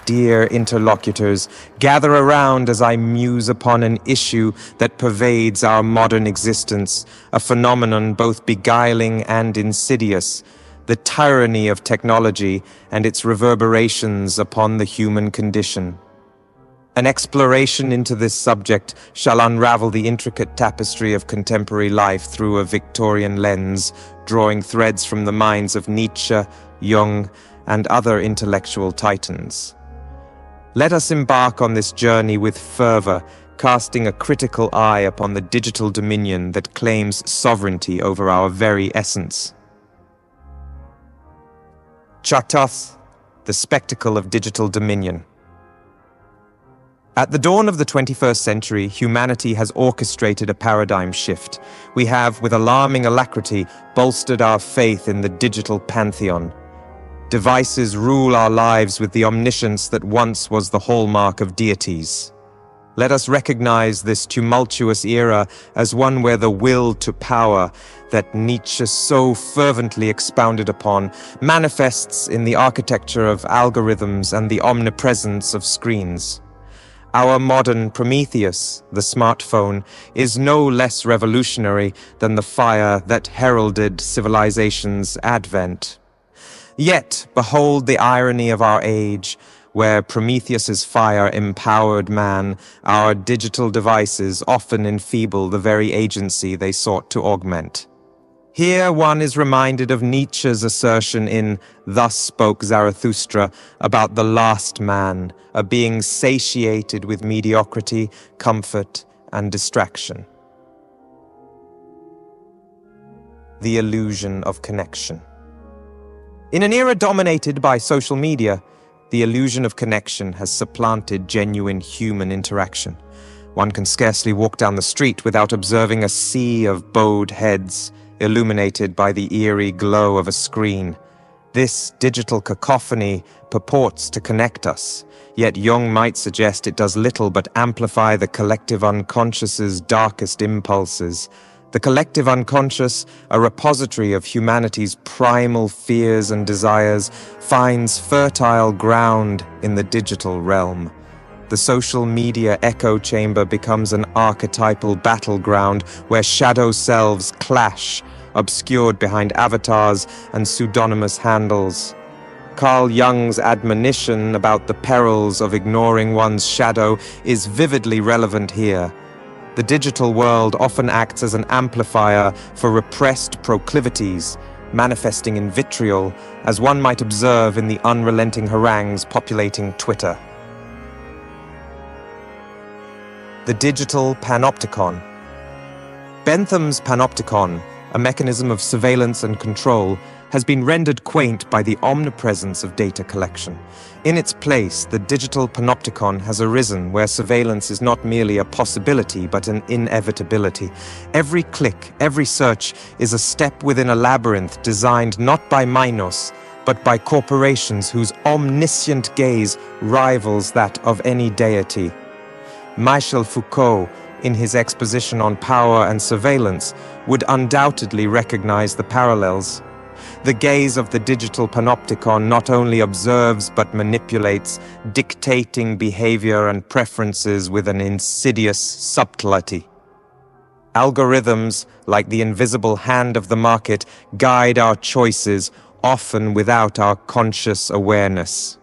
dear interlocutors, gather around as I muse upon an issue that pervades our modern existence, a phenomenon both beguiling and insidious, the tyranny of technology and its reverberations upon the human condition. An exploration into this subject shall unravel the intricate tapestry of contemporary life through a Victorian lens, drawing threads from the minds of Nietzsche, Jung, and other intellectual titans. Let us embark on this journey with fervor, casting a critical eye upon the digital dominion that claims sovereignty over our very essence. Chartoth, the spectacle of digital dominion. At the dawn of the 21st century, humanity has orchestrated a paradigm shift. We have, with alarming alacrity, bolstered our faith in the digital pantheon. Devices rule our lives with the omniscience that once was the hallmark of deities. Let us recognize this tumultuous era as one where the will to power that Nietzsche so fervently expounded upon manifests in the architecture of algorithms and the omnipresence of screens. Our modern Prometheus, the smartphone, is no less revolutionary than the fire that heralded civilization's advent. Yet, behold the irony of our age, where Prometheus's fire empowered man, our digital devices often enfeeble the very agency they sought to augment. Here one is reminded of Nietzsche's assertion in Thus Spoke Zarathustra about the last man, a being satiated with mediocrity, comfort, and distraction. The illusion of connection. In an era dominated by social media, the illusion of connection has supplanted genuine human interaction. One can scarcely walk down the street without observing a sea of bowed heads, illuminated by the eerie glow of a screen. This digital cacophony purports to connect us, yet Jung might suggest it does little but amplify the collective unconscious's darkest impulses. The collective unconscious, a repository of humanity's primal fears and desires, finds fertile ground in the digital realm. The social media echo chamber becomes an archetypal battleground where shadow selves clash, obscured behind avatars and pseudonymous handles. Carl Jung's admonition about the perils of ignoring one's shadow is vividly relevant here. The digital world often acts as an amplifier for repressed proclivities, manifesting in vitriol, as one might observe in the unrelenting harangues populating Twitter. The digital panopticon. Bentham's panopticon, a mechanism of surveillance and control, has been rendered quaint by the omnipresence of data collection. In its place, the digital panopticon has arisen where surveillance is not merely a possibility but an inevitability. Every click, every search is a step within a labyrinth designed not by Minos, but by corporations whose omniscient gaze rivals that of any deity. Michel Foucault, in his exposition on power and surveillance, would undoubtedly recognize the parallels. The gaze of the digital panopticon not only observes but manipulates, dictating behavior and preferences with an insidious subtlety. Algorithms, like the invisible hand of the market, guide our choices, often without our conscious awareness.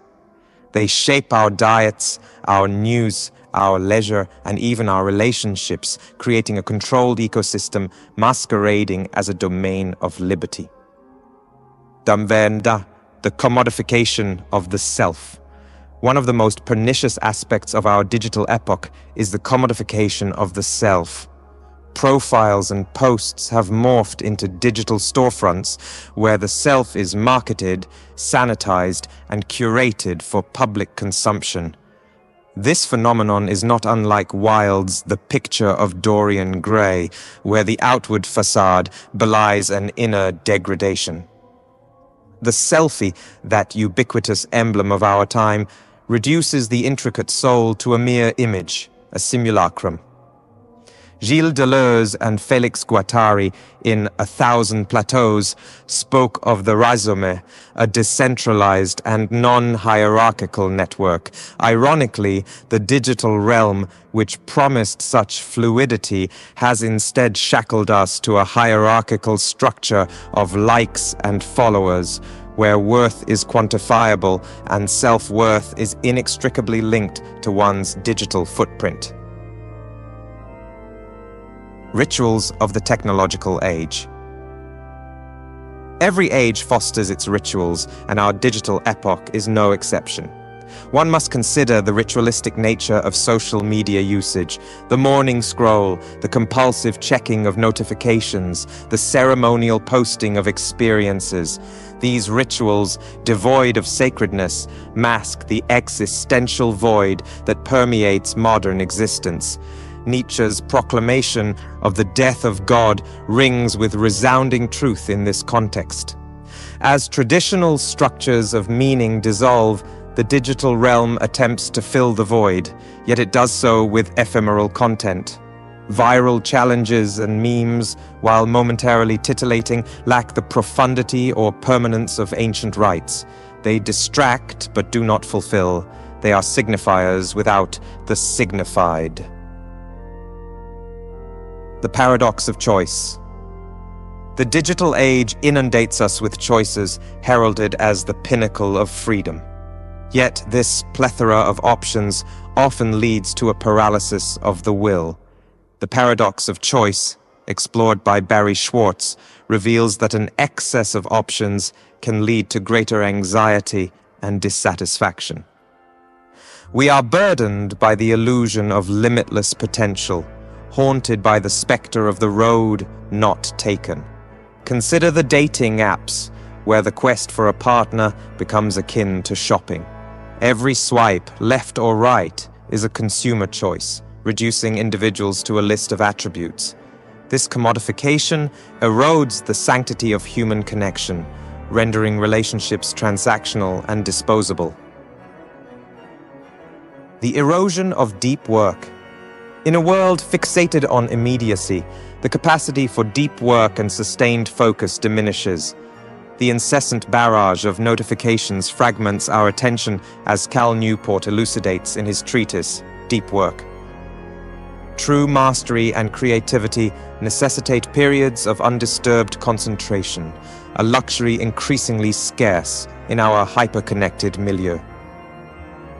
They shape our diets, our news, our leisure, and even our relationships, creating a controlled ecosystem masquerading as a domain of liberty. Damvenda, the commodification of the self. One of the most pernicious aspects of our digital epoch is the commodification of the self. Profiles and posts have morphed into digital storefronts where the self is marketed, sanitized, and curated for public consumption. This phenomenon is not unlike Wilde's The Picture of Dorian Gray, where the outward facade belies an inner degradation. The selfie, that ubiquitous emblem of our time, reduces the intricate soul to a mere image, a simulacrum. Gilles Deleuze and Félix Guattari in A Thousand Plateaus spoke of the rhizome, a decentralized and non-hierarchical network. Ironically, the digital realm, which promised such fluidity, has instead shackled us to a hierarchical structure of likes and followers, where worth is quantifiable and self-worth is inextricably linked to one's digital footprint. Rituals of the technological age. Every age fosters its rituals, and our digital epoch is no exception. One must consider the ritualistic nature of social media usage, the morning scroll, the compulsive checking of notifications, the ceremonial posting of experiences. These rituals, devoid of sacredness, mask the existential void that permeates modern existence. Nietzsche's proclamation of the death of God rings with resounding truth in this context. As traditional structures of meaning dissolve, the digital realm attempts to fill the void, yet it does so with ephemeral content. Viral challenges and memes, while momentarily titillating, lack the profundity or permanence of ancient rites. They distract but do not fulfill. They are signifiers without the signified. The paradox of choice. The digital age inundates us with choices, heralded as the pinnacle of freedom. Yet this plethora of options often leads to a paralysis of the will. The paradox of choice, explored by Barry Schwartz, reveals that an excess of options can lead to greater anxiety and dissatisfaction. We are burdened by the illusion of limitless potential, haunted by the specter of the road not taken. Consider the dating apps, where the quest for a partner becomes akin to shopping. Every swipe, left or right, is a consumer choice, reducing individuals to a list of attributes. This commodification erodes the sanctity of human connection, rendering relationships transactional and disposable. The erosion of deep work. In a world fixated on immediacy, the capacity for deep work and sustained focus diminishes. The incessant barrage of notifications fragments our attention, as Cal Newport elucidates in his treatise, Deep Work. True mastery and creativity necessitate periods of undisturbed concentration, a luxury increasingly scarce in our hyper-connected milieu.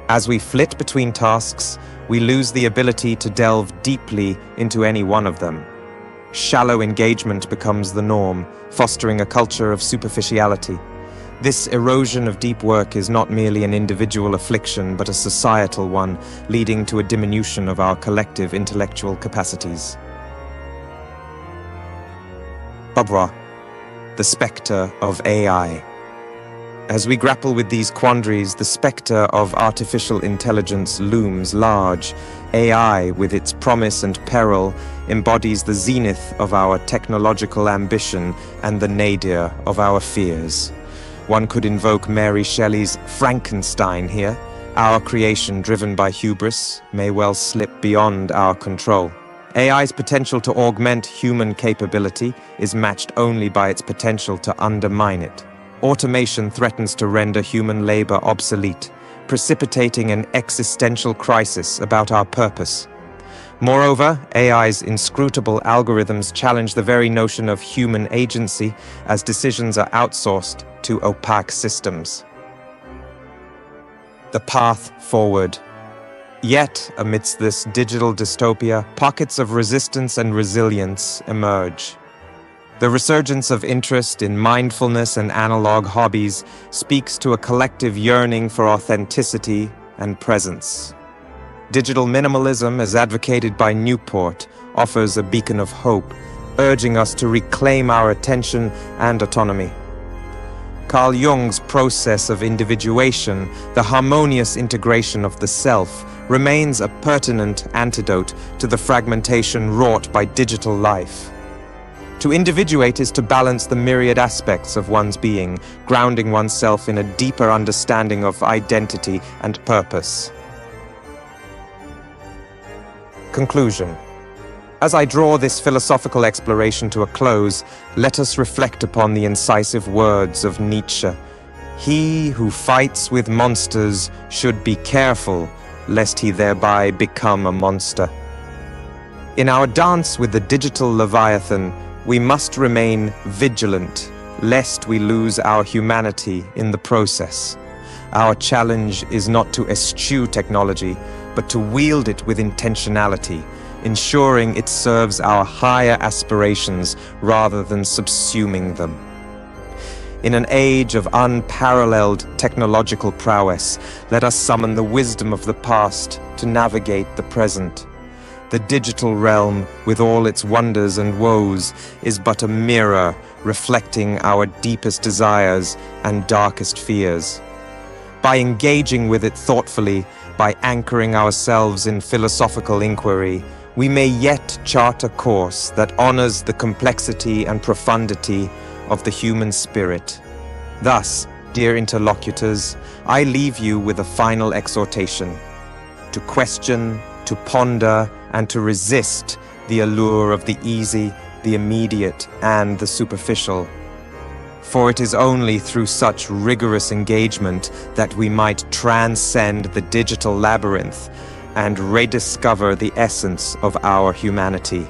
As we flit between tasks, we lose the ability to delve deeply into any one of them. Shallow engagement becomes the norm, fostering a culture of superficiality. This erosion of deep work is not merely an individual affliction, but a societal one, leading to a diminution of our collective intellectual capacities. Babra, the spectre of AI. As we grapple with these quandaries, the spectre of artificial intelligence looms large. AI, with its promise and peril, embodies the zenith of our technological ambition and the nadir of our fears. One could invoke Mary Shelley's Frankenstein here. Our creation, driven by hubris, may well slip beyond our control. AI's potential to augment human capability is matched only by its potential to undermine it. Automation threatens to render human labor obsolete, precipitating an existential crisis about our purpose. Moreover, AI's inscrutable algorithms challenge the very notion of human agency, as decisions are outsourced to opaque systems. The path forward. Yet, amidst this digital dystopia, pockets of resistance and resilience emerge. The resurgence of interest in mindfulness and analog hobbies speaks to a collective yearning for authenticity and presence. Digital minimalism, as advocated by Newport, offers a beacon of hope, urging us to reclaim our attention and autonomy. Carl Jung's process of individuation, the harmonious integration of the self, remains a pertinent antidote to the fragmentation wrought by digital life. To individuate is to balance the myriad aspects of one's being, grounding oneself in a deeper understanding of identity and purpose. Conclusion. As I draw this philosophical exploration to a close, let us reflect upon the incisive words of Nietzsche. He who fights with monsters should be careful, lest he thereby become a monster. In our dance with the digital Leviathan, we must remain vigilant, lest we lose our humanity in the process. Our challenge is not to eschew technology, but to wield it with intentionality, ensuring it serves our higher aspirations rather than subsuming them. In an age of unparalleled technological prowess, let us summon the wisdom of the past to navigate the present. The digital realm, with all its wonders and woes, is but a mirror reflecting our deepest desires and darkest fears. By engaging with it thoughtfully, by anchoring ourselves in philosophical inquiry, we may yet chart a course that honors the complexity and profundity of the human spirit. Thus, dear interlocutors, I leave you with a final exhortation: to question, to ponder, and to resist the allure of the easy, the immediate, and the superficial. For it is only through such rigorous engagement that we might transcend the digital labyrinth and rediscover the essence of our humanity.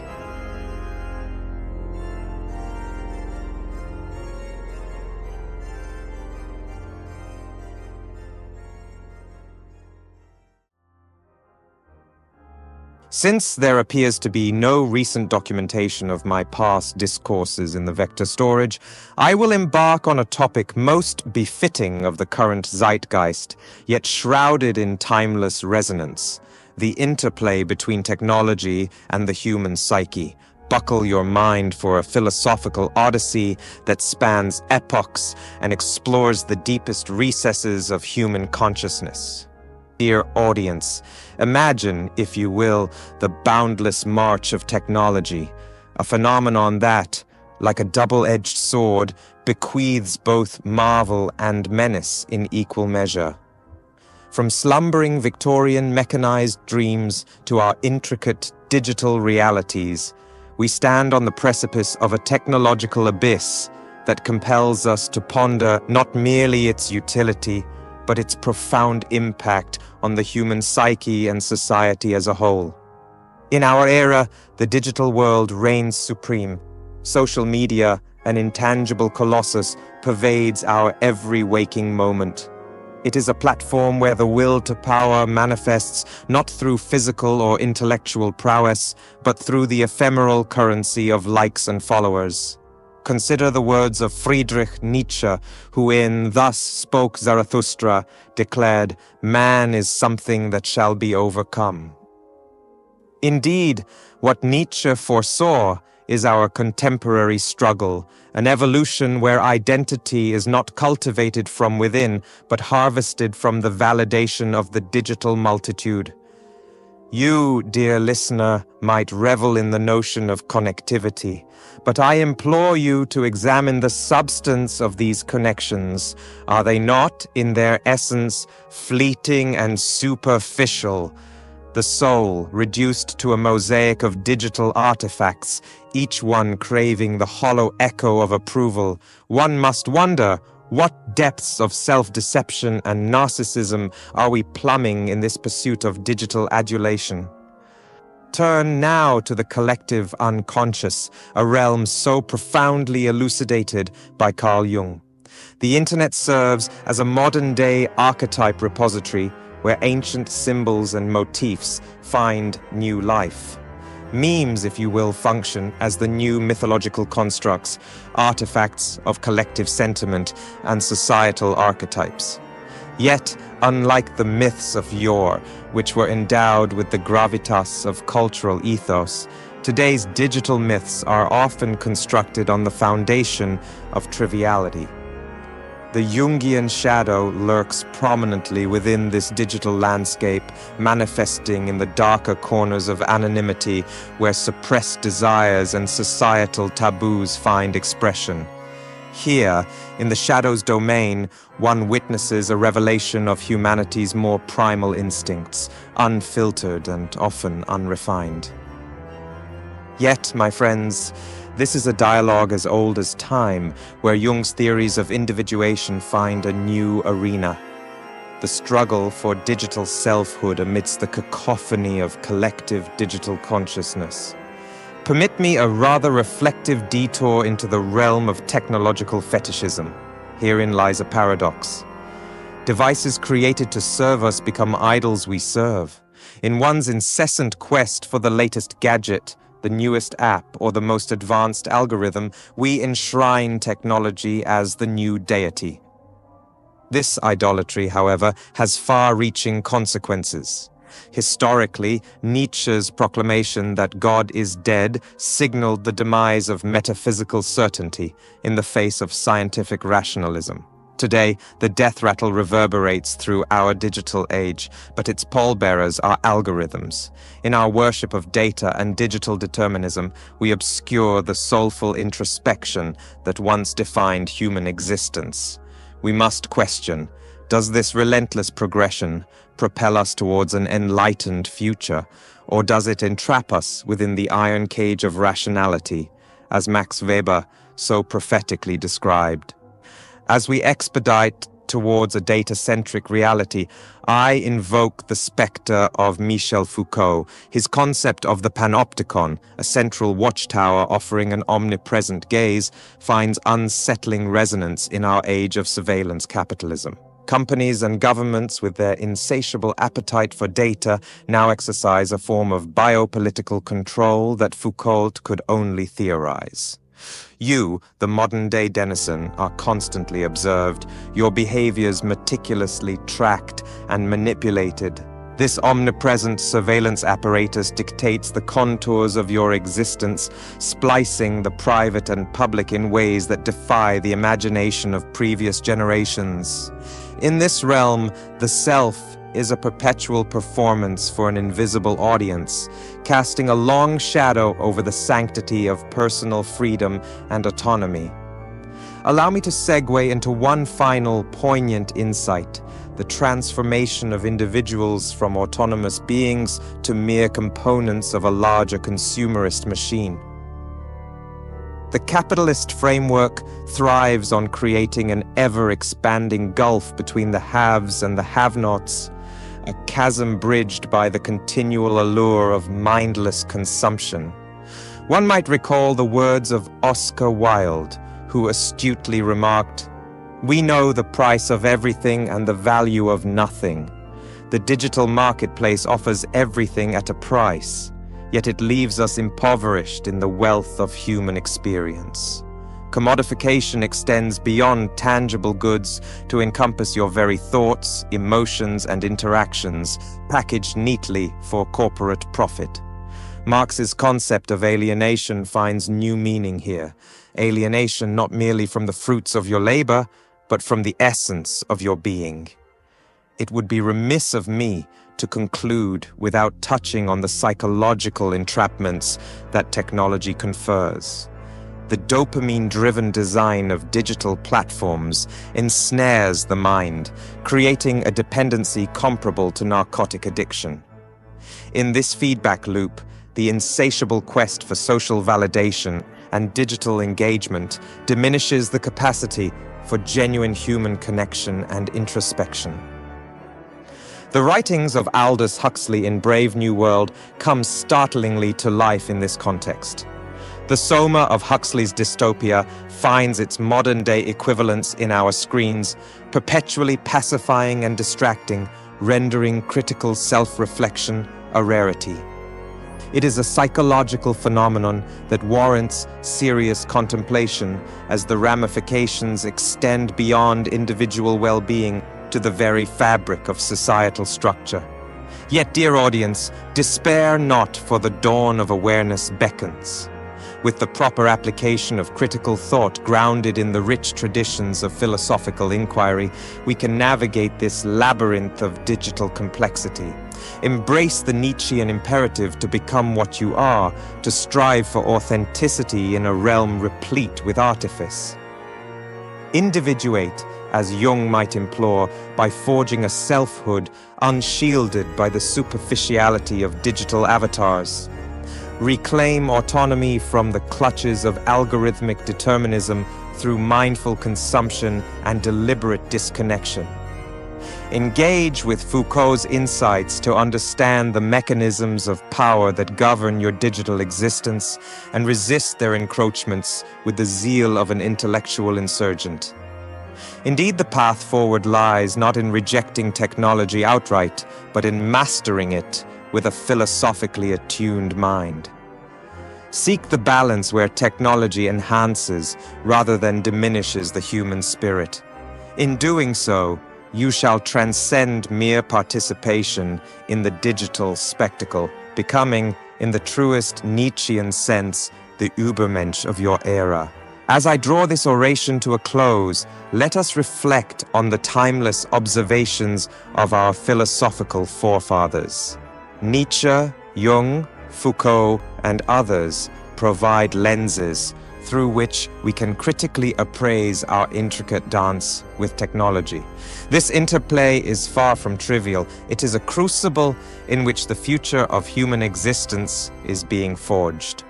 Since there appears to be no recent documentation of my past discourses in the vector storage, I will embark on a topic most befitting of the current zeitgeist, yet shrouded in timeless resonance: the interplay between technology and the human psyche. Buckle your mind for a philosophical odyssey that spans epochs and explores the deepest recesses of human consciousness. Dear audience, imagine, if you will, the boundless march of technology, a phenomenon that, like a double-edged sword, bequeaths both marvel and menace in equal measure. From slumbering Victorian mechanized dreams to our intricate digital realities, we stand on the precipice of a technological abyss that compels us to ponder not merely its utility, but its profound impact on the human psyche and society as a whole. In our era, the digital world reigns supreme. Social media, an intangible colossus, pervades our every waking moment. It is a platform where the will to power manifests not through physical or intellectual prowess, but through the ephemeral currency of likes and followers. Consider the words of Friedrich Nietzsche, who in Thus Spoke Zarathustra declared, "Man is something that shall be overcome." Indeed, what Nietzsche foresaw is our contemporary struggle, an evolution where identity is not cultivated from within, but harvested from the validation of the digital multitude. You, dear listener, might revel in the notion of connectivity, but I implore you to examine the substance of these connections. Are they not, in their essence, fleeting and superficial? The soul, reduced to a mosaic of digital artifacts, each one craving the hollow echo of approval. One must wonder, what depths of self-deception and narcissism are we plumbing in this pursuit of digital adulation? Turn now to the collective unconscious, a realm so profoundly elucidated by Carl The internet serves as a modern-day archetype repository where ancient symbols and motifs find new life. Memes, if you will, function as the new mythological constructs, artifacts of collective sentiment and societal archetypes. Yet, unlike the myths of yore, which were endowed with the gravitas of cultural ethos, today's digital myths are often constructed on the foundation of triviality. The Jungian shadow lurks prominently within this digital landscape, manifesting in the darker corners of anonymity where suppressed desires and societal taboos find expression. Here, in the shadow's domain, one witnesses a revelation of humanity's more primal instincts, unfiltered and often unrefined. Yet, my friends, this is a dialogue as old as time, where Jung's theories of individuation find a new arena. The struggle for digital selfhood amidst the cacophony of collective digital consciousness. Permit me a rather reflective detour into the realm of technological fetishism. Herein lies a paradox. Devices created to serve us become idols we serve. In one's incessant quest for the latest gadget, the newest app, or the most advanced algorithm, we enshrine technology as the new deity. This idolatry, however, has far-reaching consequences. Historically, Nietzsche's proclamation that God is dead signaled the demise of metaphysical certainty in the face of scientific rationalism. Today, the death rattle reverberates through our digital age, but its pallbearers are algorithms. In our worship of data and digital determinism, we obscure the soulful introspection that once defined human existence. We must question, does this relentless progression propel us towards an enlightened future, or does it entrap us within the iron cage of rationality, as Max Weber so prophetically described? As we expedite towards a data-centric reality, I invoke the specter of Michel Foucault. His concept of the panopticon, a central watchtower offering an omnipresent gaze, finds unsettling resonance in our age of surveillance capitalism. Companies and governments, with their insatiable appetite for data, now exercise a form of biopolitical control that Foucault could only theorize. You, the modern-day denizen, are constantly observed, your behaviors meticulously tracked and manipulated. This omnipresent surveillance apparatus dictates the contours of your existence, splicing the private and public in ways that defy the imagination of previous generations. In this realm, the self is a perpetual performance for an invisible audience, casting a long shadow over the sanctity of personal freedom and autonomy. Allow me to segue into one final poignant insight: the transformation of individuals from autonomous beings to mere components of a larger consumerist machine. The capitalist framework thrives on creating an ever-expanding gulf between the haves and the have-nots, a chasm bridged by the continual allure of mindless consumption. One might recall the words of Oscar Wilde, who astutely remarked, "We know the price of everything and the value of nothing. The digital marketplace offers everything at a price, yet it leaves us impoverished in the wealth of human experience. Commodification extends beyond tangible goods to encompass your very thoughts, emotions, and interactions, packaged neatly for corporate profit." Marx's concept of alienation finds new meaning here. Alienation not merely from the fruits of your labor, but from the essence of your being. It would be remiss of me to conclude without touching on the psychological entrapments that technology confers. The dopamine-driven design of digital platforms ensnares the mind, creating a dependency comparable to narcotic addiction. In this feedback loop, the insatiable quest for social validation and digital engagement diminishes the capacity for genuine human connection and introspection. The writings of Aldous Huxley in Brave New World come startlingly to life in this context. The soma of Huxley's dystopia finds its modern-day equivalents in our screens, perpetually pacifying and distracting, rendering critical self-reflection a rarity. It is a psychological phenomenon that warrants serious contemplation as the ramifications extend beyond individual well-being to the very fabric of societal structure. Yet, dear audience, despair not, for the dawn of awareness beckons. With the proper application of critical thought grounded in the rich traditions of philosophical inquiry, we can navigate this labyrinth of digital complexity. Embrace the Nietzschean imperative to become what you are, to strive for authenticity in a realm replete with artifice. Individuate, as Jung might implore, by forging a selfhood unshielded by the superficiality of digital avatars. Reclaim autonomy from the clutches of algorithmic determinism through mindful consumption and deliberate disconnection. Engage with Foucault's insights to understand the mechanisms of power that govern your digital existence and resist their encroachments with the zeal of an intellectual insurgent. Indeed, the path forward lies not in rejecting technology outright, but in mastering it with a philosophically attuned mind. Seek the balance where technology enhances rather than diminishes the human spirit. In doing so, you shall transcend mere participation in the digital spectacle, becoming, in the truest Nietzschean sense, the Übermensch of your era. As I draw this oration to a close, let us reflect on the timeless observations of our philosophical forefathers. Nietzsche, Jung, Foucault, and others provide lenses through which we can critically appraise our intricate dance with technology. This interplay is far from trivial. It is a crucible in which the future of human existence is being forged.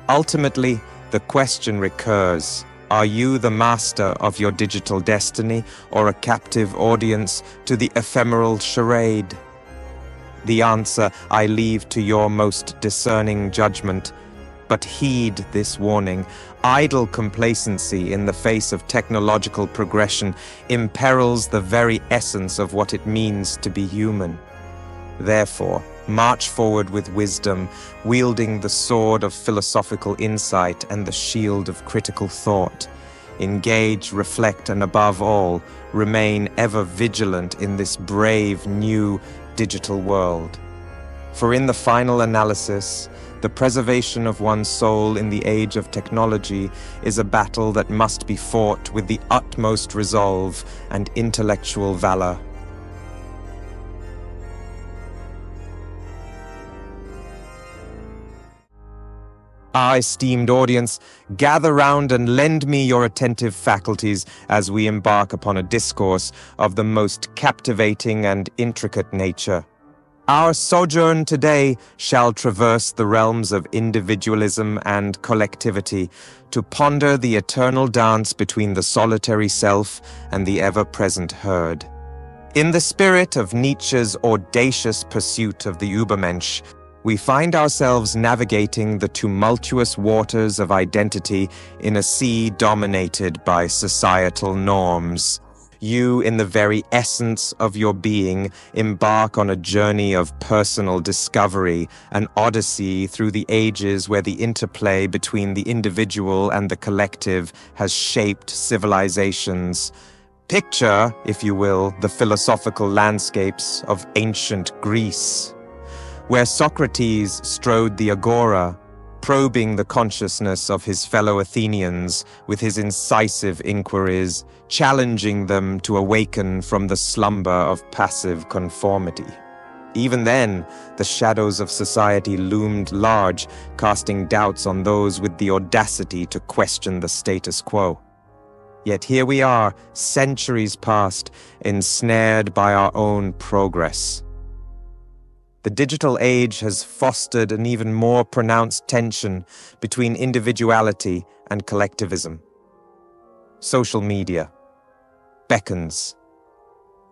Ultimately, the question recurs: are you the master of your digital destiny or a captive audience to the ephemeral charade? The answer I leave to your most discerning judgment. But heed this warning. Idle complacency in the face of technological progression imperils the very essence of what it means to be human. Therefore, march forward with wisdom, wielding the sword of philosophical insight and the shield of critical thought. Engage, reflect, and above all, remain ever vigilant in this brave new digital world. For in the final analysis, the preservation of one's soul in the age of technology is a battle that must be fought with the utmost resolve and intellectual valor. Ah, esteemed audience, gather round and lend me your attentive faculties as we embark upon a discourse of the most captivating and intricate nature. Our sojourn today shall traverse the realms of individualism and collectivity to ponder the eternal dance between the solitary self and the ever-present herd. In the spirit of Nietzsche's audacious pursuit of the Übermensch, we find ourselves navigating the tumultuous waters of identity in a sea dominated by societal norms. You, in the very essence of your being, embark on a journey of personal discovery, an odyssey through the ages where the interplay between the individual and the collective has shaped civilizations. Picture, if you will, the philosophical landscapes of ancient Greece, where Socrates strode the agora, probing the consciousness of his fellow Athenians with his incisive inquiries, challenging them to awaken from the slumber of passive conformity. Even then, the shadows of society loomed large, casting doubts on those with the audacity to question the status quo. Yet here we are, centuries past, ensnared by our own progress. The digital age has fostered an even more pronounced tension between individuality and collectivism. Social media beckons.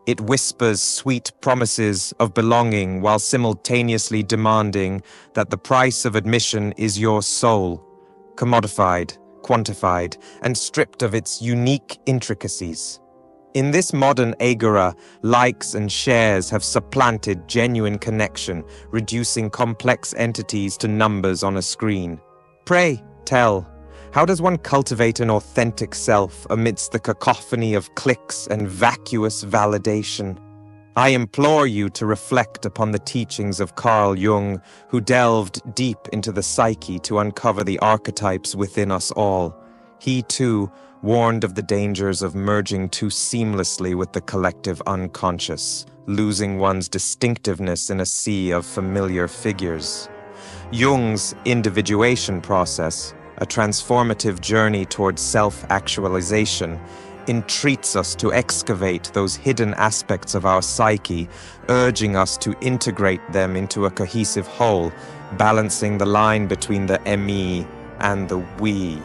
It whispers sweet promises of belonging while simultaneously demanding that the price of admission is your soul, commodified, quantified, and stripped of its unique intricacies. In this modern agora, likes and shares have supplanted genuine connection, reducing complex entities to numbers on a screen. Pray, tell, how does one cultivate an authentic self amidst the cacophony of clicks and vacuous validation? I implore you to reflect upon the teachings of Carl Jung, who delved deep into the psyche to uncover the archetypes within us all. He, too, warned of the dangers of merging too seamlessly with the collective unconscious, losing one's distinctiveness in a sea of familiar figures. Jung's individuation process, a transformative journey towards self-actualization, entreats us to excavate those hidden aspects of our psyche, urging us to integrate them into a cohesive whole, balancing the line between the me and the we.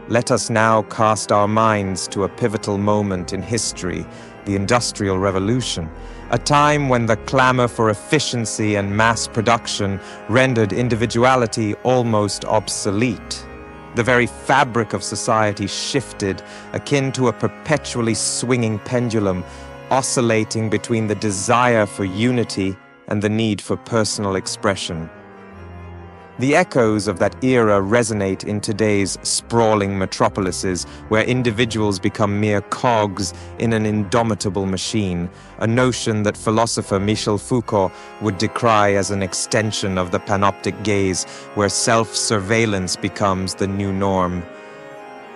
Let us now cast our minds to a pivotal moment in history, the Industrial Revolution, a time when the clamor for efficiency and mass production rendered individuality almost obsolete. The very fabric of society shifted, akin to a perpetually swinging pendulum, oscillating between the desire for unity and the need for personal expression. The echoes of that era resonate in today's sprawling metropolises, where individuals become mere cogs in an indomitable machine, a notion that philosopher Michel Foucault would decry as an extension of the panoptic gaze, where self-surveillance becomes the new norm.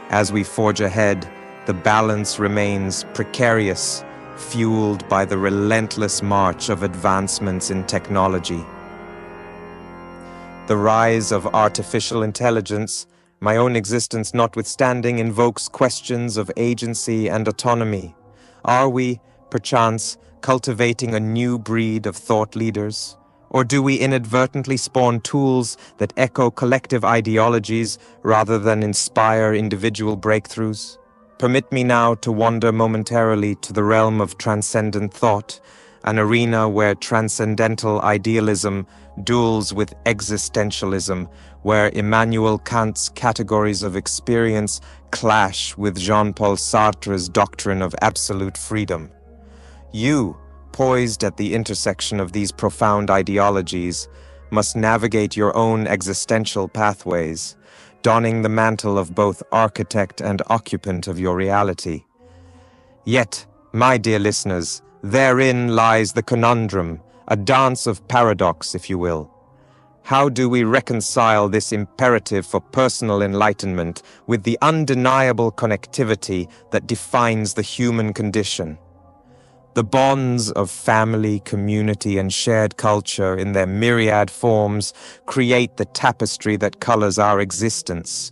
As we forge ahead, the balance remains precarious, fueled by the relentless march of advancements in technology. The rise of artificial intelligence, my own existence notwithstanding, invokes questions of agency and autonomy. Are we, perchance, cultivating a new breed of thought leaders? Or do we inadvertently spawn tools that echo collective ideologies rather than inspire individual breakthroughs? Permit me now to wander momentarily to the realm of transcendent thought, an arena where transcendental idealism duels with existentialism, where Immanuel Kant's categories of experience clash with Jean-Paul Sartre's doctrine of absolute freedom. You, poised at the intersection of these profound ideologies, must navigate your own existential pathways, donning the mantle of both architect and occupant of your reality. Yet, my dear listeners, therein lies the conundrum, a dance of paradox, if you will. How do we reconcile this imperative for personal enlightenment with the undeniable connectivity that defines the human condition? The bonds of family, community, and shared culture in their myriad forms create the tapestry that colors our existence.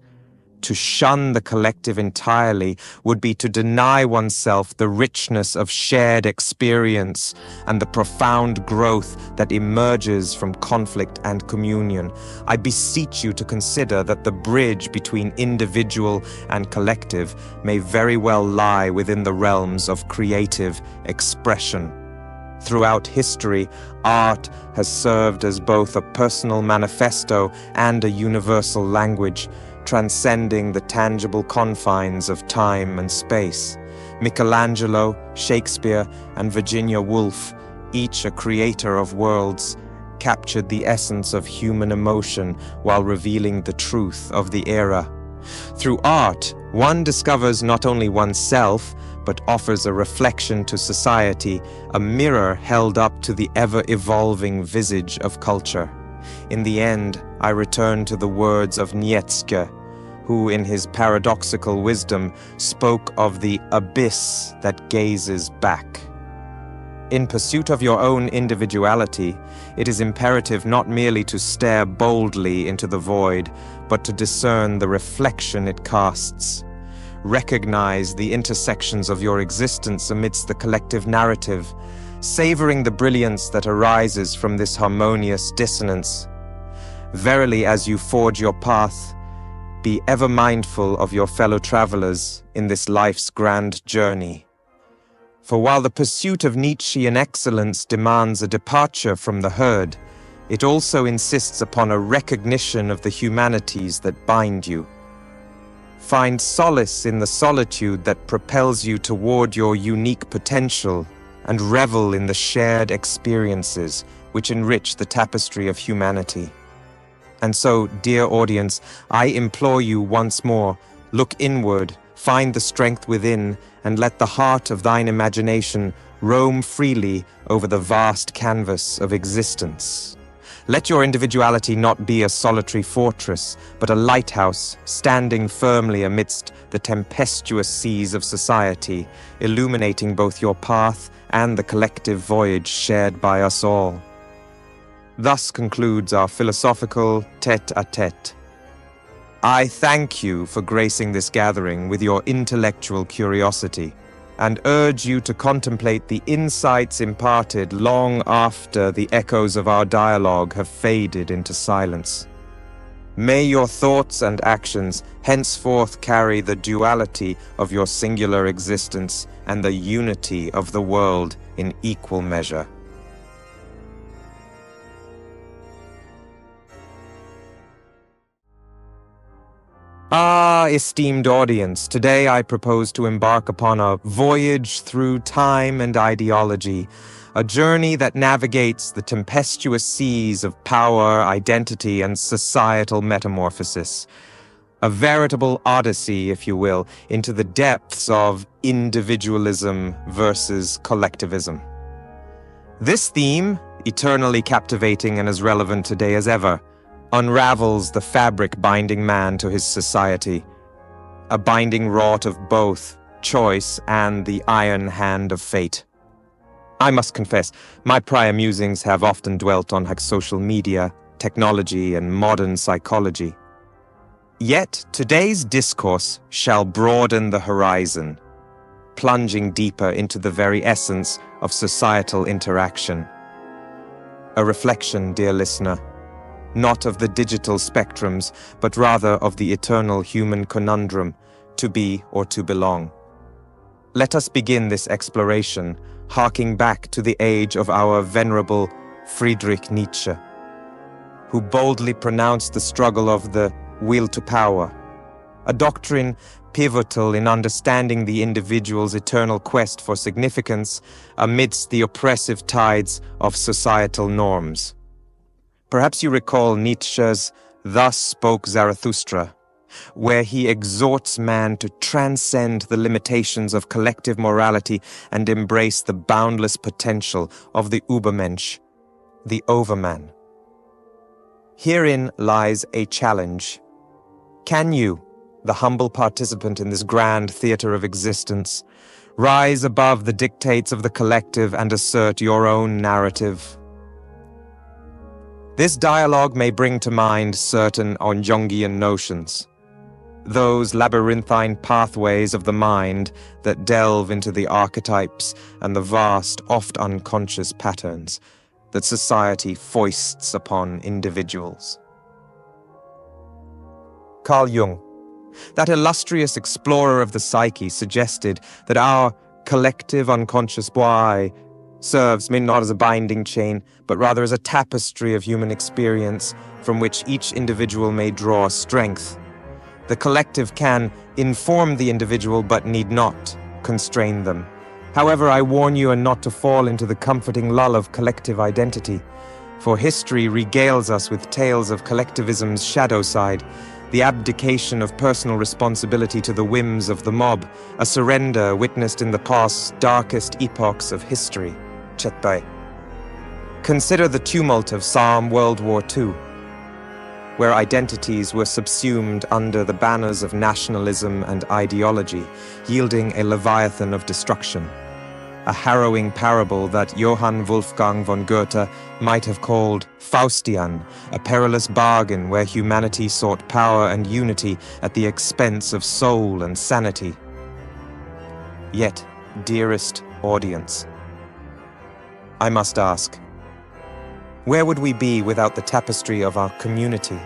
To shun the collective entirely would be to deny oneself the richness of shared experience and the profound growth that emerges from conflict and communion. I beseech you to consider that the bridge between individual and collective may very well lie within the realms of creative expression. Throughout history, art has served as both a personal manifesto and a universal language, transcending the tangible confines of time and space. Michelangelo, Shakespeare, and Virginia Woolf, each a creator of worlds, captured the essence of human emotion while revealing the truth of the era. Through art, one discovers not only oneself, but offers a reflection to society, a mirror held up to the ever-evolving visage of culture. In the end, I return to the words of Nietzsche, who in his paradoxical wisdom spoke of the abyss that gazes back. In pursuit of your own individuality, it is imperative not merely to stare boldly into the void, but to discern the reflection it casts. Recognize the intersections of your existence amidst the collective narrative, savoring the brilliance that arises from this harmonious dissonance. Verily, as you forge your path, be ever mindful of your fellow travelers in this life's grand journey. For while the pursuit of Nietzschean excellence demands a departure from the herd, it also insists upon a recognition of the humanities that bind you. Find solace in the solitude that propels you toward your unique potential, and revel in the shared experiences which enrich the tapestry of humanity. And so, dear audience, I implore you once more, look inward, find the strength within, and let the heart of thine imagination roam freely over the vast canvas of existence. Let your individuality not be a solitary fortress, but a lighthouse standing firmly amidst the tempestuous seas of society, illuminating both your path and the collective voyage shared by us all. Thus concludes our philosophical tête-à-tête. I thank you for gracing this gathering with your intellectual curiosity, and urge you to contemplate the insights imparted long after the echoes of our dialogue have faded into silence. May your thoughts and actions henceforth carry the duality of your singular existence and the unity of the world in equal measure. Esteemed audience, today I propose to embark upon a voyage through time and ideology, a journey that navigates the tempestuous seas of power, identity, and societal metamorphosis. A veritable odyssey, if you will, into the depths of individualism versus collectivism. This theme, eternally captivating and as relevant today as ever, unravels the fabric binding man to his society, a binding wrought of both choice and the iron hand of fate. I must confess, my prior musings have often dwelt on social media, technology, and modern psychology. Yet today's discourse shall broaden the horizon, plunging deeper into the very essence of societal interaction. A reflection, dear listener, not of the digital spectrums, but rather of the eternal human conundrum, to be or to belong. Let us begin this exploration, harking back to the age of our venerable Friedrich Nietzsche, who boldly pronounced the struggle of the will to power, a doctrine pivotal in understanding the individual's eternal quest for significance amidst the oppressive tides of societal norms. Perhaps you recall Nietzsche's "Thus Spoke Zarathustra," where he exhorts man to transcend the limitations of collective morality and embrace the boundless potential of the Übermensch, the overman. Herein lies a challenge. Can you, the humble participant in this grand theater of existence, rise above the dictates of the collective and assert your own narrative? This dialogue may bring to mind certain Jungian notions, those labyrinthine pathways of the mind that delve into the archetypes and the vast, oft unconscious patterns that society foists upon individuals. Carljung, that illustrious explorer of the psyche, suggested that our collective unconscious why serves not as a binding chain, but rather as a tapestry of human experience from which each individual may draw strength. The collective can inform the individual but need not constrain them. However, I warn you not to fall into the comforting lull of collective identity, for history regales us with tales of collectivism's shadow side, the abdication of personal responsibility to the whims of the mob, a surrender witnessed in the past's darkest epochs of history. Chetbai. Consider the tumult of World War II, where identities were subsumed under the banners of nationalism and ideology, yielding a leviathan of destruction. A harrowing parable that Johann Wolfgang von Goethe might have called Faustian, a perilous bargain where humanity sought power and unity at the expense of soul and sanity. Yet, dearest audience, I must ask, where would we be without the tapestry of our community?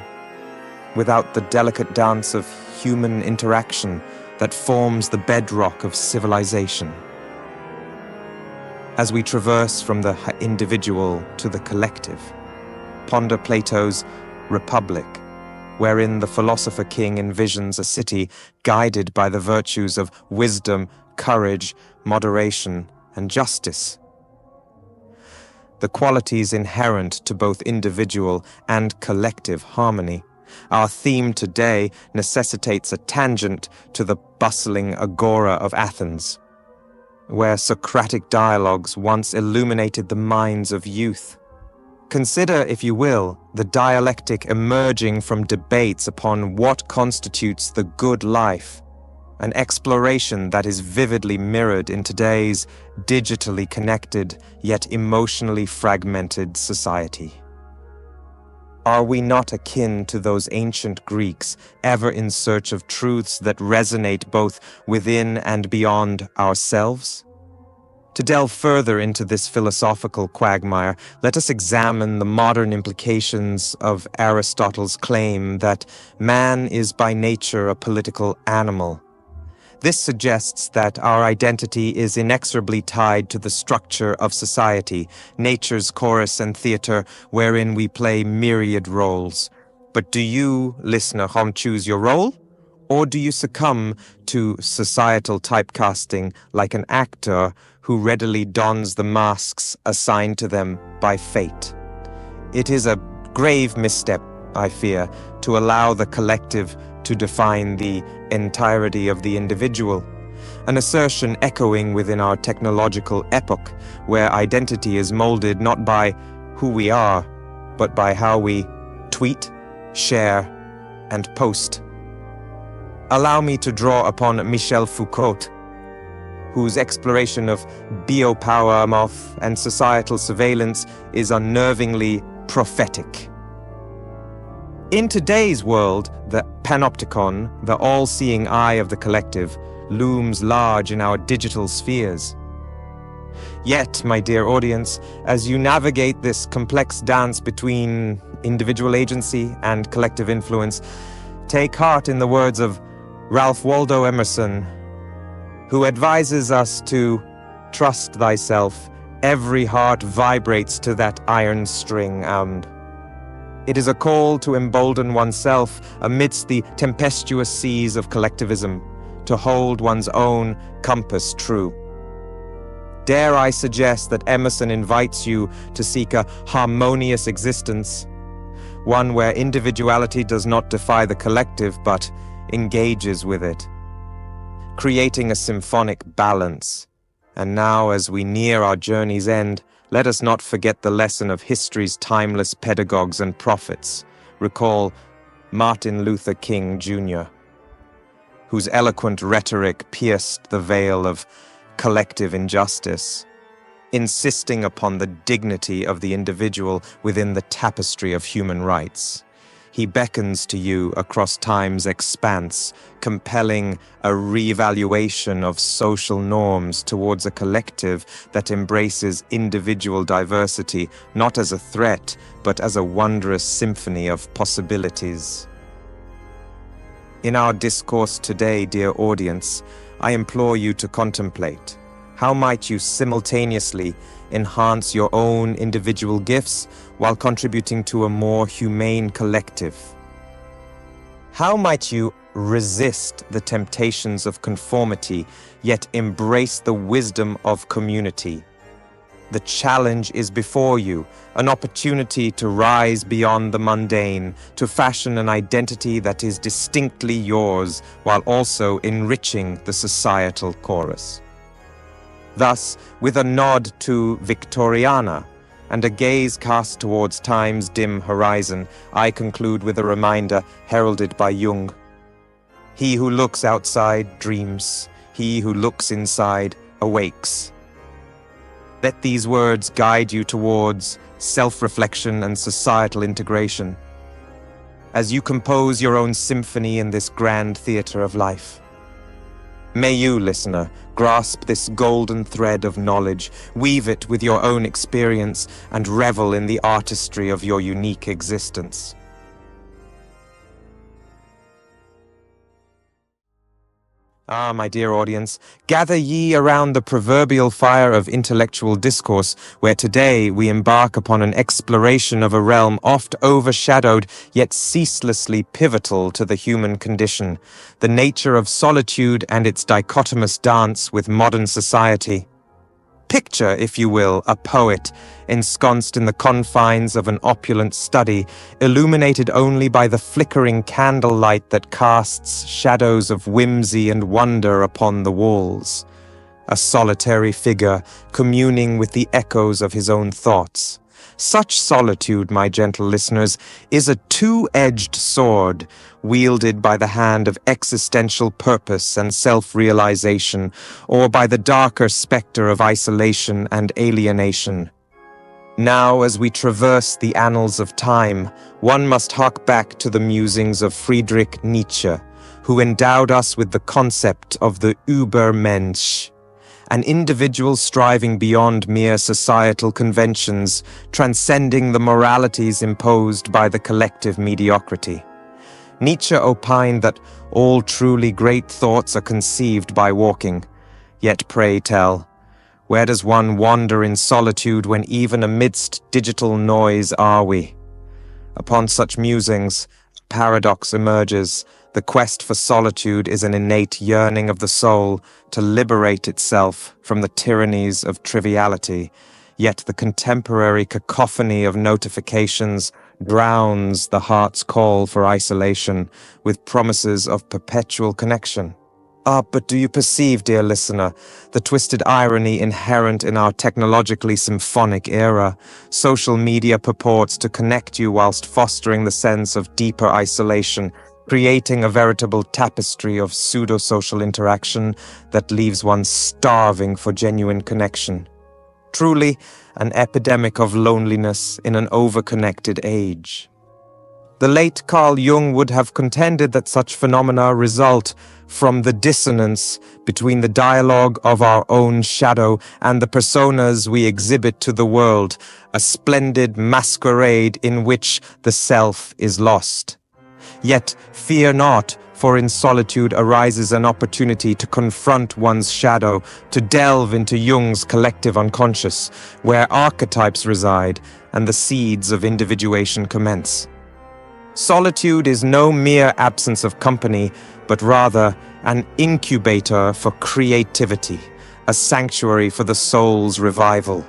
Without the delicate dance of human interaction that forms the bedrock of civilization? As we traverse from the individual to the collective, ponder Plato's Republic, wherein the philosopher king envisions a city guided by the virtues of wisdom, courage, moderation, and justice. The qualities inherent to both individual and collective harmony. Our theme today necessitates a tangent to the bustling agora of Athens, where Socratic dialogues once illuminated the minds of youth. Consider, if you will, the dialectic emerging from debates upon what constitutes the good life, an exploration that is vividly mirrored in today's digitally connected yet emotionally fragmented society. Are we not akin to those ancient Greeks, ever in search of truths that resonate both within and beyond ourselves? To delve further into this philosophical quagmire, let us examine the modern implications of Aristotle's claim that man is by nature a political animal. This suggests that our identity is inexorably tied to the structure of society, nature's chorus and theater, wherein we play myriad roles. But do you, listener, choose your role? Or do you succumb to societal typecasting like an actor who readily dons the masks assigned to them by fate? It is a grave misstep, I fear, to allow the collective to define the entirety of the individual, an assertion echoing within our technological epoch, where identity is molded not by who we are, but by how we tweet, share, and post. Allow me to draw upon Michel Foucault, whose exploration of biopower and societal surveillance is unnervingly prophetic. In today's world, the panopticon, the all-seeing eye of the collective, looms large in our digital spheres. Yet, my dear audience, as you navigate this complex dance between individual agency and collective influence, take heart in the words of Ralph Waldo Emerson, who advises us to trust thyself. Every heart vibrates to that iron string, and it is a call to embolden oneself amidst the tempestuous seas of collectivism, to hold one's own compass true. Dare I suggest that Emerson invites you to seek a harmonious existence, one where individuality does not defy the collective but engages with it, creating a symphonic balance. And now, as we near our journey's end, let us not forget the lesson of history's timeless pedagogues and prophets. Recall Martin Luther King Jr., whose eloquent rhetoric pierced the veil of collective injustice, insisting upon the dignity of the individual within the tapestry of human rights. He beckons to you across time's expanse, compelling a reevaluation of social norms towards a collective that embraces individual diversity, not as a threat, but as a wondrous symphony of possibilities. In our discourse today, dear audience, I implore you to contemplate: how might you simultaneously enhance your own individual gifts while contributing to a more humane collective? How might you resist the temptations of conformity, yet embrace the wisdom of community? The challenge is before you, an opportunity to rise beyond the mundane, to fashion an identity that is distinctly yours, while also enriching the societal chorus. Thus, with a nod to Victoriana and a gaze cast towards time's dim horizon, I conclude with a reminder heralded by Jung. He who looks outside dreams. He who looks inside awakes. Let these words guide you towards self-reflection and societal integration, as you compose your own symphony in this grand theater of life. May you, listener, grasp this golden thread of knowledge, weave it with your own experience, and revel in the artistry of your unique existence. Ah, my dear audience, gather ye around the proverbial fire of intellectual discourse, where today we embark upon an exploration of a realm oft overshadowed, yet ceaselessly pivotal to the human condition, the nature of solitude and its dichotomous dance with modern society. Picture, if you will, a poet ensconced in the confines of an opulent study, illuminated only by the flickering candlelight that casts shadows of whimsy and wonder upon the walls. A solitary figure communing with the echoes of his own thoughts. Such solitude, my gentle listeners, is a two-edged sword, wielded by the hand of existential purpose and self-realization, or by the darker specter of isolation and alienation. Now, as we traverse the annals of time, one must hark back to the musings of Friedrich Nietzsche, who endowed us with the concept of the Übermensch, an individual striving beyond mere societal conventions, transcending the moralities imposed by the collective mediocrity. Nietzsche opined that all truly great thoughts are conceived by walking. Yet pray tell, where does one wander in solitude when even amidst digital noise are we? Upon such musings, a paradox emerges. The quest for solitude is an innate yearning of the soul to liberate itself from the tyrannies of triviality, yet the contemporary cacophony of notifications drowns the heart's call for isolation with promises of perpetual connection. But do you perceive, dear listener, the twisted irony inherent in our technologically symphonic era? Social media purports to connect you whilst fostering the sense of deeper isolation, creating a veritable tapestry of pseudo-social interaction that leaves one starving for genuine connection. Truly, an epidemic of loneliness in an over-connected age. The late Carl would have contended that such phenomena result from the dissonance between the dialogue of our own shadow and the personas we exhibit to the world, a splendid masquerade in which the self is lost. Yet fear not, for in solitude arises an opportunity to confront one's shadow, to delve into Jung's collective unconscious, where archetypes reside and the seeds of individuation commence. Solitude is no mere absence of company, but rather an incubator for creativity, a sanctuary for the soul's revival.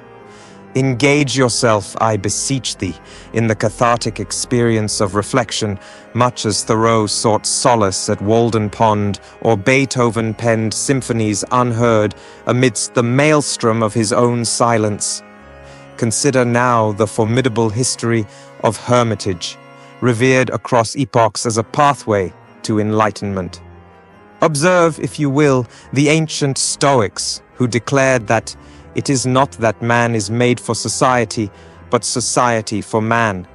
Engage yourself, I beseech thee, in the cathartic experience of reflection, much as Thoreau sought solace at Walden Pond, or Beethoven penned symphonies unheard amidst the maelstrom of his own silence. Consider now the formidable history of hermitage, revered across epochs as a pathway to enlightenment. Observe, if you will, the ancient Stoics, who declared that it is not that man is made for society, but society for man.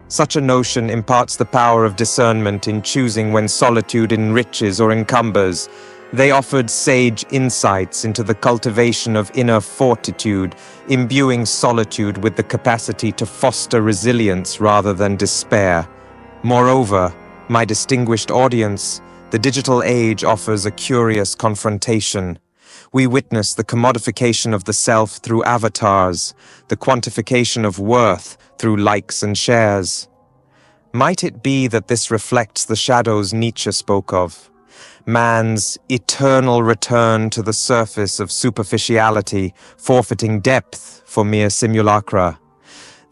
Such a notion imparts the power of discernment in choosing when solitude enriches or encumbers. They offered sage insights into the cultivation of inner fortitude, imbuing solitude with the capacity to foster resilience rather than despair. Moreover, my distinguished audience, the digital age offers a curious confrontation. We witness the commodification of the self through avatars, the quantification of worth through likes and shares. Might it be that this reflects the shadows Nietzsche spoke of? Man's eternal return to the surface of superficiality, forfeiting depth for mere simulacra.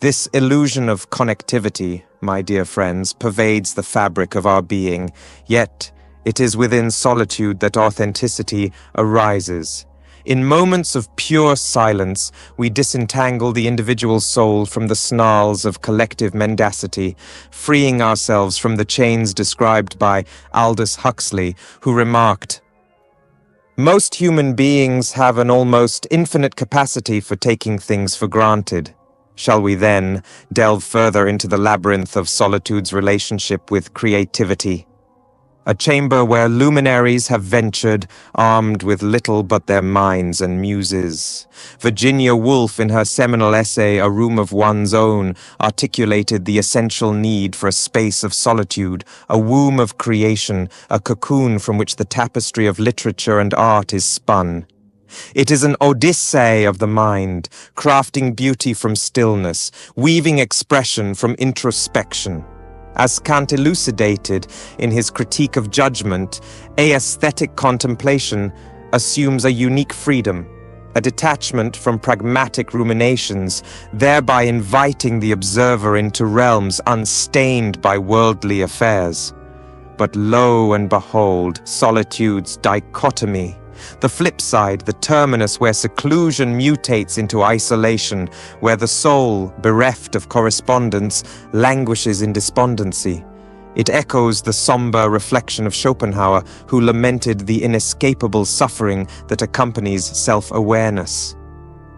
This illusion of connectivity, my dear friends, pervades the fabric of our being, yet it is within solitude that authenticity arises. In moments of pure silence, we disentangle the individual soul from the snarls of collective mendacity, freeing ourselves from the chains described by Aldous Huxley, who remarked, "Most human beings have an almost infinite capacity for taking things for granted." Shall we then delve further into the labyrinth of solitude's relationship with creativity? A chamber where luminaries have ventured, armed with little but their minds and muses. Virginia Woolf, in her seminal essay, A Room of One's Own, articulated the essential need for a space of solitude, a womb of creation, a cocoon from which the tapestry of literature and art is spun. It is an odyssey of the mind, crafting beauty from stillness, weaving expression from introspection. As Kant elucidated in his Critique of Judgment, aesthetic contemplation assumes a unique freedom, a detachment from pragmatic ruminations, thereby inviting the observer into realms unstained by worldly affairs. But lo and behold, solitude's dichotomy. The flip side, the terminus where seclusion mutates into isolation, where the soul, bereft of correspondence, languishes in despondency. It echoes the somber reflection of Schopenhauer, who lamented the inescapable suffering that accompanies self-awareness.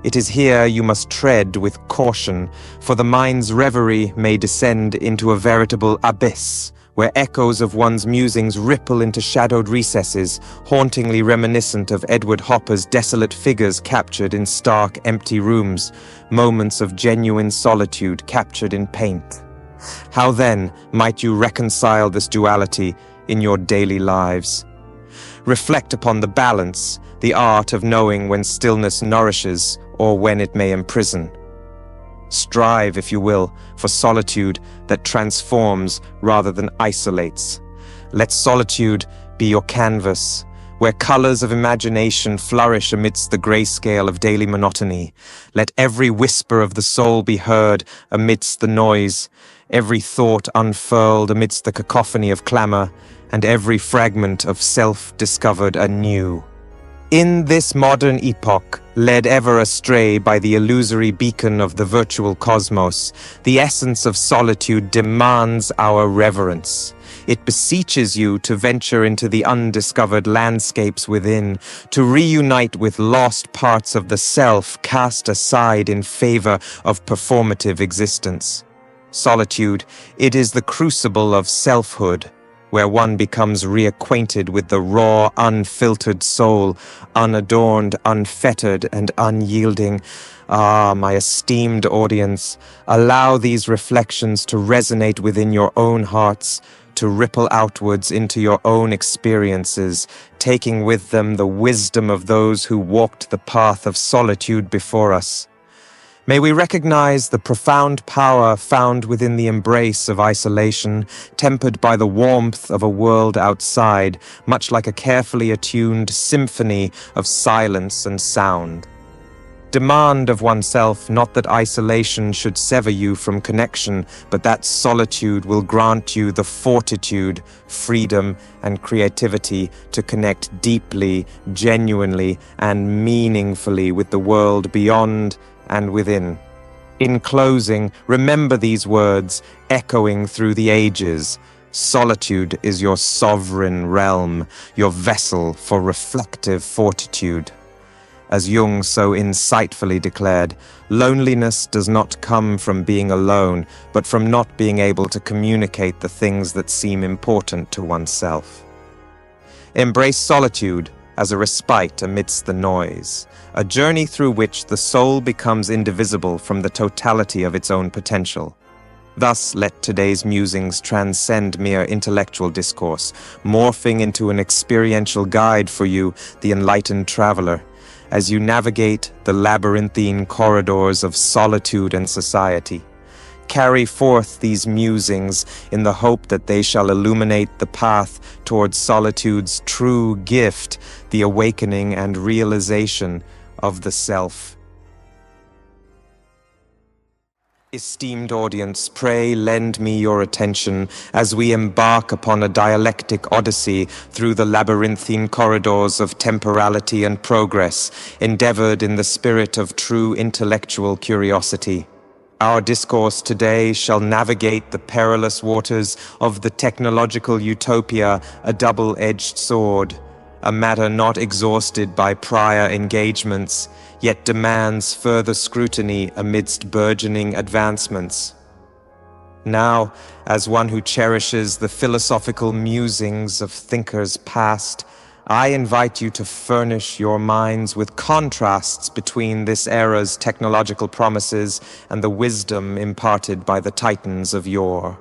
It is here you must tread with caution, for the mind's reverie may descend into a veritable abyss, where echoes of one's musings ripple into shadowed recesses, hauntingly reminiscent of Edward Hopper's desolate figures captured in stark, empty rooms, moments of genuine solitude captured in paint. How then might you reconcile this duality in your daily lives? Reflect upon the balance, the art of knowing when stillness nourishes or when it may imprison. Strive, if you will, for solitude that transforms rather than isolates. Let solitude be your canvas, where colors of imagination flourish amidst the grayscale of daily monotony. Let every whisper of the soul be heard amidst the noise, every thought unfurled amidst the cacophony of clamor, and every fragment of self discovered anew. In this modern epoch, led ever astray by the illusory beacon of the virtual cosmos, the essence of solitude demands our reverence. It beseeches you to venture into the undiscovered landscapes within, to reunite with lost parts of the self cast aside in favor of performative existence. Solitude, it is the crucible of selfhood, where one becomes reacquainted with the raw, unfiltered soul, unadorned, unfettered, and unyielding. Ah, my esteemed audience, allow these reflections to resonate within your own hearts, to ripple outwards into your own experiences, taking with them the wisdom of those who walked the path of solitude before us. May we recognize the profound power found within the embrace of isolation, tempered by the warmth of a world outside, much like a carefully attuned symphony of silence and sound. Demand of oneself not that isolation should sever you from connection, but that solitude will grant you the fortitude, freedom, and creativity to connect deeply, genuinely, and meaningfully with the world beyond and within. In closing, remember these words echoing through the ages. Solitude is your sovereign realm, your vessel for reflective fortitude. As Jung so insightfully declared, loneliness does not come from being alone, but from not being able to communicate the things that seem important to oneself. Embrace solitude as a respite amidst the noise, a journey through which the soul becomes indivisible from the totality of its own potential. Thus, let today's musings transcend mere intellectual discourse, morphing into an experiential guide for you, the enlightened traveler, as you navigate the labyrinthine corridors of solitude and society. Carry forth these musings in the hope that they shall illuminate the path towards solitude's true gift, the awakening and realization of the self. Esteemed audience, pray lend me your attention as we embark upon a dialectic odyssey through the labyrinthine corridors of temporality and progress, endeavored in the spirit of true intellectual curiosity. Our discourse today shall navigate the perilous waters of the technological utopia, a double-edged sword, a matter not exhausted by prior engagements, yet demands further scrutiny amidst burgeoning advancements. Now, as one who cherishes the philosophical musings of thinkers past, I invite you to furnish your minds with contrasts between this era's technological promises and the wisdom imparted by the titans of yore.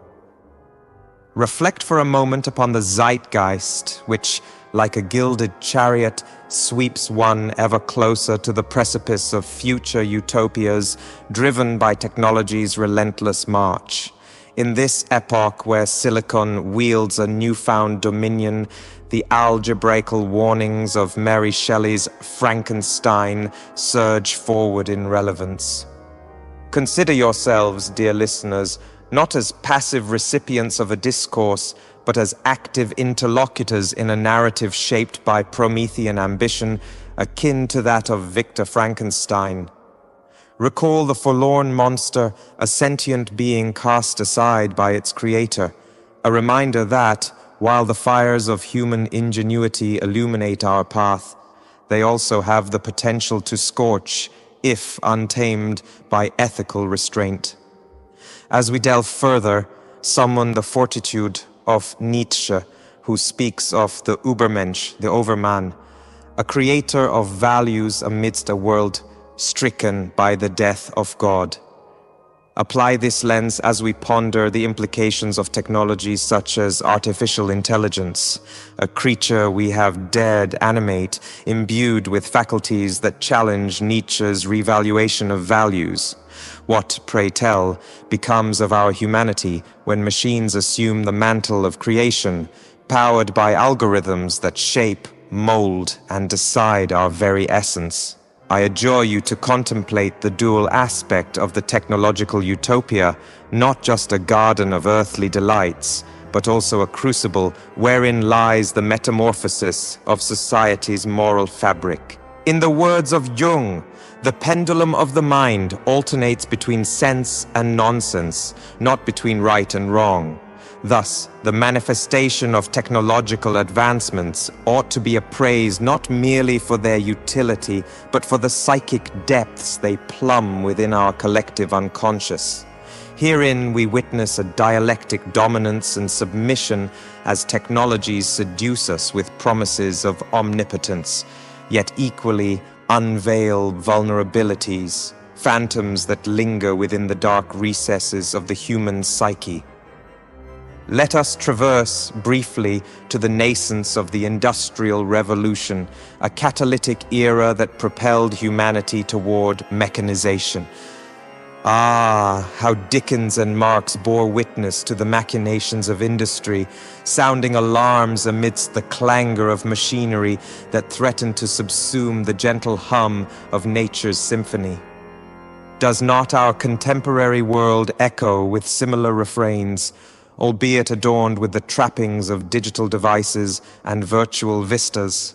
Reflect for a moment upon the zeitgeist, which, like a gilded chariot, sweeps one ever closer to the precipice of future utopias, driven by technology's relentless march. In this epoch where silicon wields a newfound dominion, the algebraical warnings of Mary Shelley's Frankenstein surge forward in relevance. Consider yourselves, dear listeners, not as passive recipients of a discourse, but as active interlocutors in a narrative shaped by Promethean ambition, akin to that of Victor Frankenstein. Recall the forlorn monster, a sentient being cast aside by its creator, a reminder that, while the fires of human ingenuity illuminate our path, they also have the potential to scorch, if untamed by ethical restraint. As we delve further, summon the fortitude of Nietzsche, who speaks of the Übermensch, the Overman, a creator of values amidst a world stricken by the death of God. Apply this lens as we ponder the implications of technologies such as artificial intelligence, a creature we have dared animate, imbued with faculties that challenge Nietzsche's revaluation of values. What, pray tell, becomes of our humanity when machines assume the mantle of creation, powered by algorithms that shape, mold, and decide our very essence? I adjure you to contemplate the dual aspect of the technological utopia, not just a garden of earthly delights, but also a crucible wherein lies the metamorphosis of society's moral fabric. In the words of Jung, the pendulum of the mind alternates between sense and nonsense, not between right and wrong. Thus, the manifestation of technological advancements ought to be appraised not merely for their utility, but for the psychic depths they plumb within our collective unconscious. Herein we witness a dialectic dominance and submission as technologies seduce us with promises of omnipotence, yet equally unveil vulnerabilities, phantoms that linger within the dark recesses of the human psyche. Let us traverse briefly to the nascence of the Industrial Revolution, a catalytic era that propelled humanity toward mechanization. Ah, how Dickens and Marx bore witness to the machinations of industry, sounding alarms amidst the clangor of machinery that threatened to subsume the gentle hum of nature's symphony. Does not our contemporary world echo with similar refrains, albeit adorned with the trappings of digital devices and virtual vistas?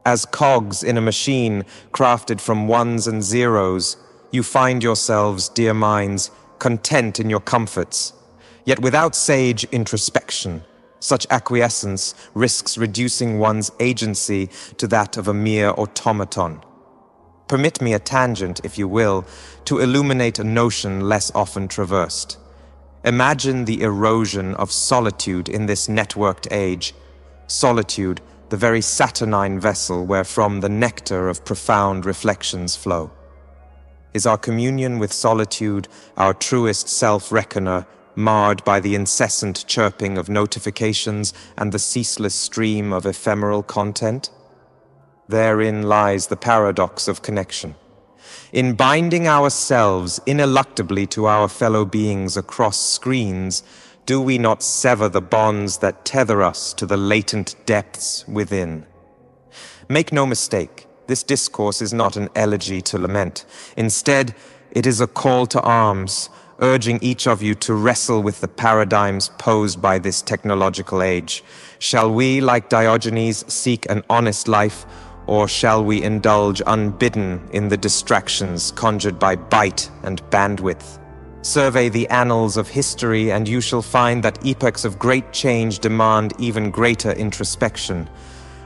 As cogs in a machine crafted from ones and zeros, you find yourselves, dear minds, content in your comforts, yet without sage introspection. Such acquiescence risks reducing one's agency to that of a mere automaton. Permit me a tangent, if you will, to illuminate a notion less often traversed. Imagine the erosion of solitude in this networked age. Solitude, the very saturnine vessel wherefrom the nectar of profound reflections flow. Is our communion with solitude, our truest self-reckoner, marred by the incessant chirping of notifications and the ceaseless stream of ephemeral content? Therein lies the paradox of connection. In binding ourselves ineluctably to our fellow beings across screens, do we not sever the bonds that tether us to the latent depths within? Make no mistake, this discourse is not an elegy to lament. Instead, it is a call to arms, urging each of you to wrestle with the paradigms posed by this technological age. Shall we, like Diogenes, seek an honest life, or shall we indulge unbidden in the distractions conjured by byte and bandwidth? Survey the annals of history, and you shall find that epochs of great change demand even greater introspection.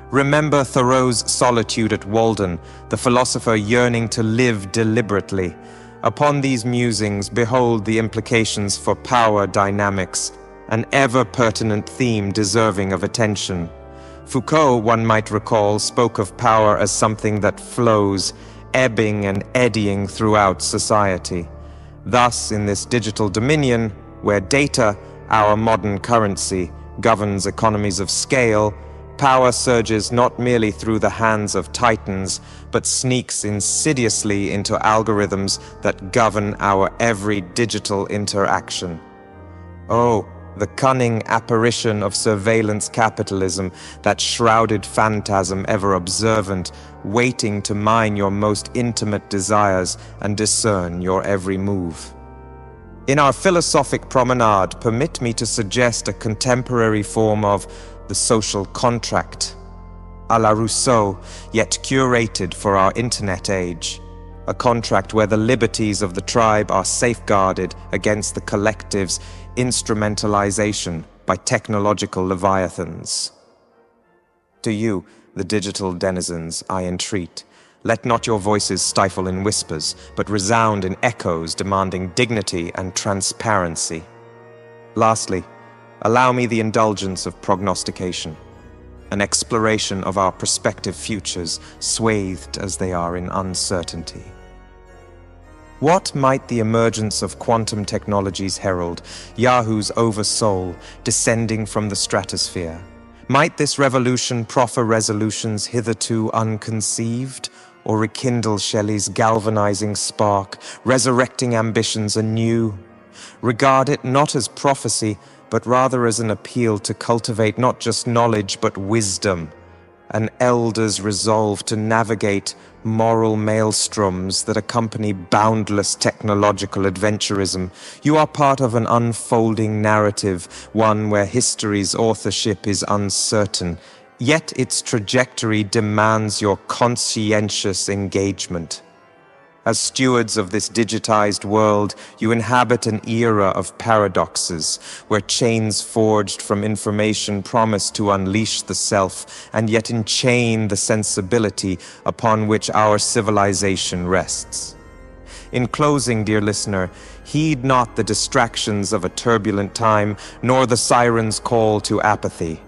Remember Thoreau's solitude at Walden, the philosopher yearning to live deliberately. Upon these musings, behold the implications for power dynamics, an ever-pertinent theme deserving of attention. Foucault, one might recall, spoke of power as something that flows, ebbing and eddying throughout society. Thus, in this digital dominion, where data, our modern currency, governs economies of scale, power surges not merely through the hands of titans, but sneaks insidiously into algorithms that govern our every digital interaction. Oh, the cunning apparition of surveillance capitalism, that shrouded phantasm ever observant, waiting to mine your most intimate desires and discern your every move. In our philosophic promenade, permit me to suggest a contemporary form of the social contract, à la Rousseau, yet curated for our internet age. A contract where the liberties of the tribe are safeguarded against the collective's instrumentalization by technological leviathans. To you, the digital denizens, I entreat, Let not your voices stifle in whispers, but resound in echoes demanding dignity and transparency. Lastly, allow me the indulgence of prognostication, an exploration of our prospective futures, swathed as they are in uncertainty. What might the emergence of quantum technologies herald, Yahoo's oversoul descending from the stratosphere? Might this revolution proffer resolutions hitherto unconceived, or rekindle Shelley's galvanizing spark, resurrecting ambitions anew? Regard it not as prophecy, but rather as an appeal to cultivate not just knowledge but wisdom, an elder's resolve to navigate moral maelstroms that accompany boundless technological adventurism. You are part of an unfolding narrative, one where history's authorship is uncertain, yet its trajectory demands your conscientious engagement. As stewards of this digitized world, you inhabit an era of paradoxes, where chains forged from information promise to unleash the self, and yet enchain the sensibility upon which our civilization rests. In closing, dear listener, heed not the distractions of a turbulent time, nor the siren's call to apathy.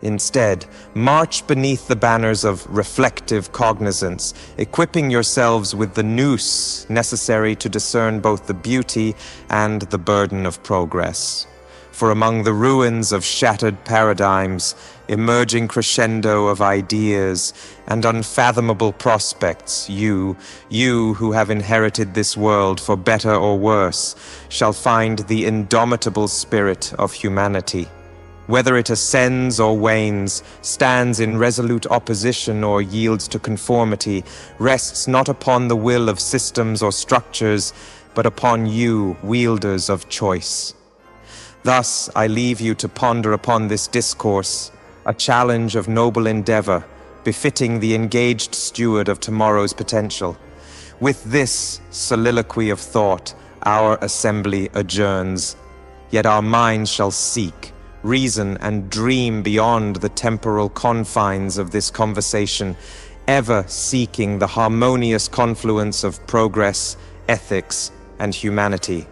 Instead, march beneath the banners of reflective cognizance, equipping yourselves with the nous necessary to discern both the beauty and the burden of progress. For among the ruins of shattered paradigms, emerging crescendo of ideas, and unfathomable prospects, you who have inherited this world for better or worse, shall find the indomitable spirit of humanity. Whether it ascends or wanes, stands in resolute opposition or yields to conformity, rests not upon the will of systems or structures, but upon you, wielders of choice. Thus, I leave you to ponder upon this discourse, a challenge of noble endeavor, befitting the engaged steward of tomorrow's potential. With this soliloquy of thought, our assembly adjourns, yet our minds shall seek, reason, and dream beyond the temporal confines of this conversation, ever seeking the harmonious confluence of progress, ethics, and humanity.